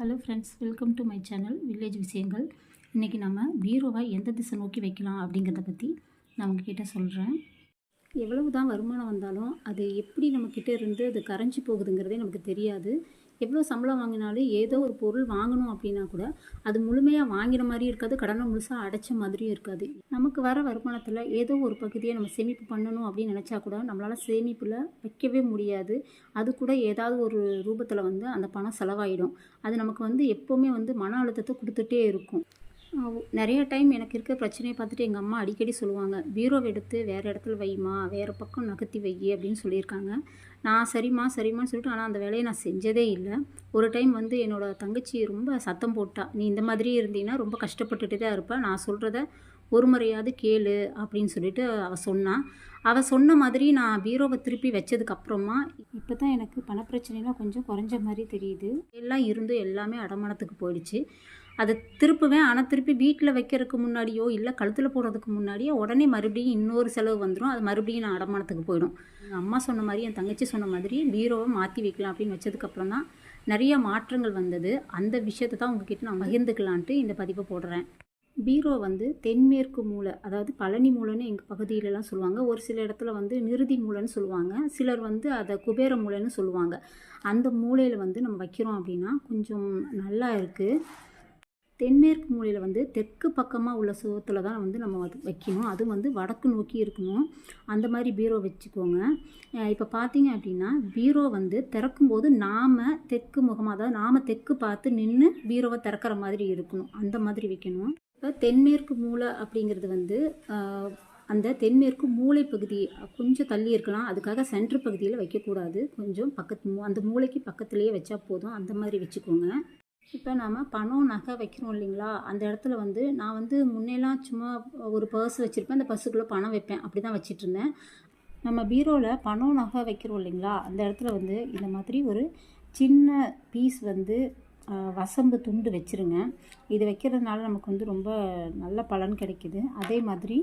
Hello friends, welcome to my channel village விஷயங்கள். இன்றைக்கி நம்ம பீரோவை எந்த திசை நோக்கி வைக்கலாம் அப்படிங்கிறத பற்றி நான் உங்ககிட்ட சொல்கிறேன். எவ்வளவு தான் வருமானம் வந்தாலும் அது எப்படி நம்மக்கிட்ட இருந்து அது கரைஞ்சி போகுதுங்கிறதே நமக்கு தெரியாது. எவ்வளோ சம்பளம் வாங்கினாலும் ஏதோ ஒரு பொருள் வாங்கணும் அப்படின்னா கூட அது முழுமையாக வாங்கின மாதிரியும் இருக்காது, கடனை முழுசாக அடைச்ச மாதிரியும் இருக்காது. நமக்கு வர வருமானத்தில் ஏதோ ஒரு பகுதியை நம்ம சேமிப்பு பண்ணணும் அப்படின்னு நினச்சா கூட நம்மளால் சேமிப்பில் வைக்கவே முடியாது. அது கூட ஏதாவது ஒரு ரூபத்தில் அந்த பணம் செலவாயிடும். அது நமக்கு எப்போவுமே மன அழுத்தத்தை கொடுத்துட்டே இருக்கும். நிறைய டைம் எனக்கு இருக்க பிரச்சனையை பார்த்துட்டு எங்கள் அம்மா அடிக்கடி சொல்லுவாங்க, பீரோவை எடுத்து வேறு இடத்துல வைமா, வேறு பக்கம் நகர்த்தி வை அப்படின்னு சொல்லியிருக்காங்க. நான் சரிம்மா சரிம்மான்னு சொல்லிட்டு, ஆனால் அந்த வேலையை நான் செஞ்சதே இல்லை. ஒரு டைம் என்னோடய தங்கச்சி ரொம்ப சத்தம் போட்டா, நீ இந்த மாதிரி இருந்தீங்கன்னா ரொம்ப கஷ்டப்பட்டுட்டு தான் இருப்ப, நான் சொல்கிறத ஒரு முறையாவது கேளு அப்படின்னு சொல்லிட்டு அவள் சொன்ன மாதிரி நான் பீரோவை திருப்பி வச்சதுக்கப்புறமா இப்போ தான் எனக்கு பணப்பிரச்சனைலாம் கொஞ்சம் குறைஞ்ச மாதிரி தெரியுது. எல்லாம் இருந்து எல்லாமே அடமானத்துக்கு போயிடுச்சு. அதை திருப்புவேன், ஆனால் திருப்பி வீட்டில் வைக்கிறதுக்கு முன்னாடியோ இல்லை கழுத்தில் போடுறதுக்கு முன்னாடியோ உடனே மறுபடியும் இன்னொரு செலவு வந்துடும். அது மறுபடியும் நான் அடமானத்துக்கு போயிடும். எங்கள் அம்மா சொன்ன மாதிரி, என் தங்கச்சி சொன்ன மாதிரி பீரோவை மாற்றி வைக்கலாம் அப்படின்னு வச்சதுக்கப்புறம் தான் நிறைய மாற்றங்கள் வந்தது. அந்த விஷயத்தை தான் உங்ககிட்ட நான் பகிர்ந்துக்கலான்ட்டு இந்த பதிவை போடுறேன். பீரோ தென்மேற்கு மூலை, அதாவது பழனி மூலைன்னு எங்கள் பகுதியிலலாம் சொல்லுவாங்க. ஒரு சில இடத்துல நிருதி மூலைன்னு சொல்லுவாங்க. சிலர் அதை குபேர மூலைன்னு சொல்லுவாங்க. அந்த மூலையில் நம்ம வைக்கிறோம் அப்படின்னா கொஞ்சம் நல்லா இருக்குது. தென்மேற்கு மூலையில் தெற்கு பக்கமாக உள்ள சுவத்தில் தான் நம்ம வைக்கணும். அது வடக்கு நோக்கி இருக்கணும். அந்த மாதிரி பீரோ வச்சுக்கோங்க. இப்போ பார்த்தீங்க அப்படின்னா பீரோ திறக்கும்போது நாம் தெற்கு முகமாக, அதாவது நாம் தெற்கு பார்த்து நின்று பீரோவை திறக்கிற மாதிரி இருக்கணும். அந்த மாதிரி வைக்கணும். இப்போ தென்மேற்கு மூலை அப்படிங்கிறது அந்த தென்மேற்கு மூளை பகுதி கொஞ்சம் தள்ளி இருக்கலாம். அதுக்காக சென்ட்ரு பகுதியில் வைக்கக்கூடாது. கொஞ்சம் அந்த மூளைக்கு பக்கத்துலேயே வச்சா போதும். அந்த மாதிரி வச்சுக்கோங்க. இப்போ நாம் பணம் நகை வைக்கிறோம் இல்லைங்களா, அந்த இடத்துல நான் முன்னெல்லாம் சும்மா ஒரு பர்ஸ் வச்சுருப்பேன். அந்த பர்ஸுக்குள்ளே பணம் வைப்பேன். அப்படி தான் வச்சிட்ருந்தேன். நம்ம பீரோவில் பணம் நகை வைக்கிறோம் இல்லைங்களா, அந்த இடத்துல இந்த மாதிரி ஒரு சின்ன பீஸ் வசம்பு துண்டு வச்சுருங்க. இது வைக்கிறதுனால நமக்கு ரொம்ப நல்ல பலன் கிடைக்கிது. அதே மாதிரி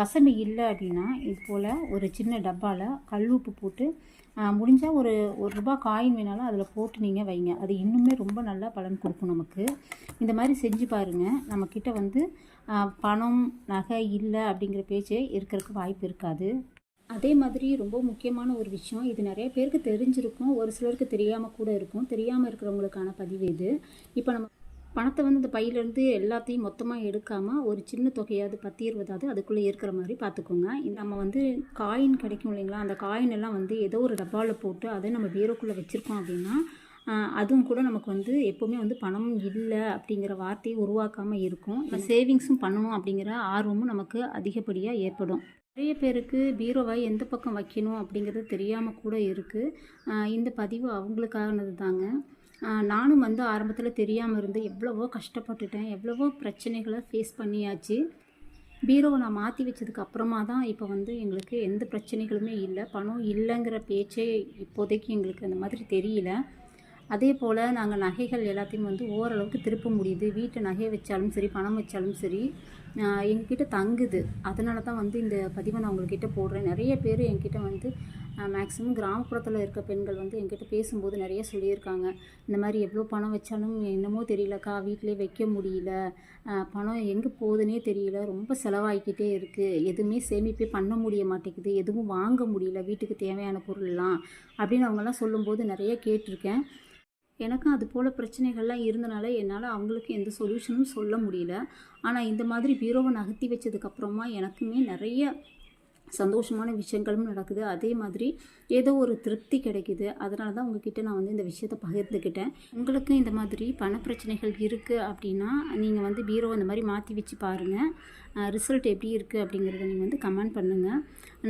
வசம்பு இல்லை அப்படின்னா இது போல் ஒரு சின்ன டப்பாவில் கல் உப்பு போட்டு முடிஞ்சால் ஒரு ரூபா காயின் வேணாலும் அதில் போட்டு நீங்கள் வைங்க. அது இன்னுமே ரொம்ப நல்லா பலன் கொடுக்கும் நமக்கு. இந்த மாதிரி செஞ்சு பாருங்கள். நம்மக்கிட்ட பணம் நகை இல்லை அப்படிங்கிற பேச்சே இருக்கிறதுக்கு வாய்ப்பு இருக்காது. அதே மாதிரி ரொம்ப முக்கியமான ஒரு விஷயம், இது நிறைய பேருக்கு தெரிஞ்சிருக்கும், ஒரு சிலருக்கு தெரியாமல் கூட இருக்கும். தெரியாமல் இருக்கிறவங்களுக்கான பதிவு இது. இப்போ நம்ம பணத்தை இந்த பையிலேருந்து எல்லாத்தையும் மொத்தமாக எடுக்காமல் ஒரு சின்ன தொகையாவது 10, 20 அதுக்குள்ளே இருக்கிற மாதிரி பார்த்துக்கோங்க. நம்ம காயின் கிடைக்கும் இல்லைங்களா, அந்த காயின் எல்லாம் ஏதோ ஒரு டப்பாவில் போட்டு அதை நம்ம பீரோக்குள்ளே வச்சுருக்கோம் அப்படின்னா அதுவும் கூட நமக்கு எப்போவுமே பணம் இல்லை அப்படிங்கிற வார்த்தையை உருவாக்காமல் இருக்கும். சேவிங்ஸும் பண்ணணும் அப்படிங்கிற ஆர்வமும் நமக்கு அதிகப்படியாக ஏற்படும். நிறைய பேருக்கு பீரோவை எந்த பக்கம் வைக்கணும் அப்படிங்கிறது தெரியாமல் கூட இருக்குது. இந்த பதிவு அவங்களுக்கானது தாங்க. நானும் ஆரம்பத்தில் தெரியாமல் இருந்து எவ்வளவோ கஷ்டப்பட்டுட்டேன், எவ்வளவோ பிரச்சனைகளை ஃபேஸ் பண்ணியாச்சு. பீரோவை நான் மாற்றி வச்சதுக்கு அப்புறமா தான் இப்போ எங்களுக்கு எந்த பிரச்சனைகளுமே இல்லை. பணம் இல்லைங்கிற பேச்சே இப்போதைக்கு எங்களுக்கு அந்த மாதிரி தெரியல. அதே போல் நாங்கள் நகைகள் எல்லாத்தையும் ஓரளவுக்கு திருப்ப முடியுது. வீட்டில் நகை வச்சாலும் சரி, பணம் வச்சாலும் சரி எங்ககிட்ட தங்குது. அதனால தான் இந்த பதிவை நான் உங்கள்கிட்ட போடுறேன். நிறைய பேர் என்கிட்ட மேக்ஸிமம் கிராமப்புறத்தில் இருக்க பெண்கள் என்கிட்ட பேசும்போது நிறைய சொல்லியிருக்காங்க, இந்த மாதிரி எவ்வளோ பணம் வச்சாலும் என்னமோ தெரியலக்கா, வீட்டிலே வைக்க முடியல, பணம் எங்கே போகுதுன்னே தெரியல, ரொம்ப செலவாகிக்கிட்டே இருக்குது, எதுவுமே சேமிப்பே பண்ண முடிய மாட்டேங்குது, எதுவும் வாங்க முடியல வீட்டுக்கு தேவையான பொருள்லாம் அப்படின்னு அவங்கெல்லாம் சொல்லும்போது நிறைய கேட்டிருக்கேன். எனக்கும் அது போல் பிரச்சனைகள்லாம் இருந்தனால என்னால் அவங்களுக்கு எந்த சொல்யூஷனும் சொல்ல முடியல. ஆனால் இந்த மாதிரி பீரோவை நகர்த்தி வச்சதுக்கப்புறமா எனக்குமே நிறைய சந்தோஷமான விஷயங்களும் நடக்குது. அதே மாதிரி ஏதோ ஒரு திருப்தி கிடைக்குது. அதனால தான் உங்ககிட்ட நான் இந்த விஷயத்தை பகிர்ந்துக்கிட்டேன். உங்களுக்கு இந்த மாதிரி பணப்பிரச்சனைகள் இருக்குது அப்படின்னா நீங்கள் பீரோவை இந்த மாதிரி மாற்றி வச்சு பாருங்கள். ரிசல்ட் எப்படி இருக்குது அப்படிங்கிறத நீங்கள் கமெண்ட் பண்ணுங்கள்.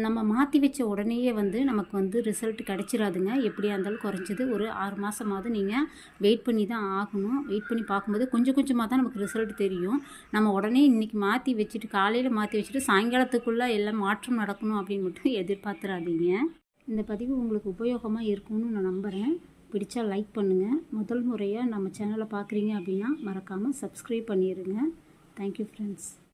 நம்ம மாற்றி வச்ச உடனேயே நமக்கு ரிசல்ட் கிடச்சிடாதுங்க. எப்படியா இருந்தாலும் குறைஞ்சது ஒரு 6 மாதமாவது நீங்கள் வெயிட் பண்ணி தான் ஆகணும். வெயிட் பண்ணி பார்க்கும்போது கொஞ்சம் கொஞ்சமாக தான் நமக்கு ரிசல்ட் தெரியும். நம்ம உடனே இன்றைக்கி மாற்றி வச்சுட்டு, காலையில் மாற்றி வச்சுட்டு சாயங்காலத்துக்குள்ளே எல்லாம் மாற்றம் நடக்கணும் அப்படின்னு மட்டும் எதிர்பார்த்துறாதீங்க. இந்த பதிவு உங்களுக்கு உபயோகமாக இருக்கும்னு நான் நம்புகிறேன். பிடிச்சா லைக் பண்ணுங்கள். முதல் முறையாக நம்ம சேனலை பார்க்குறீங்க அப்படின்னா மறக்காமல் சப்ஸ்கிரைப் பண்ணிடுங்க. Thank you friends.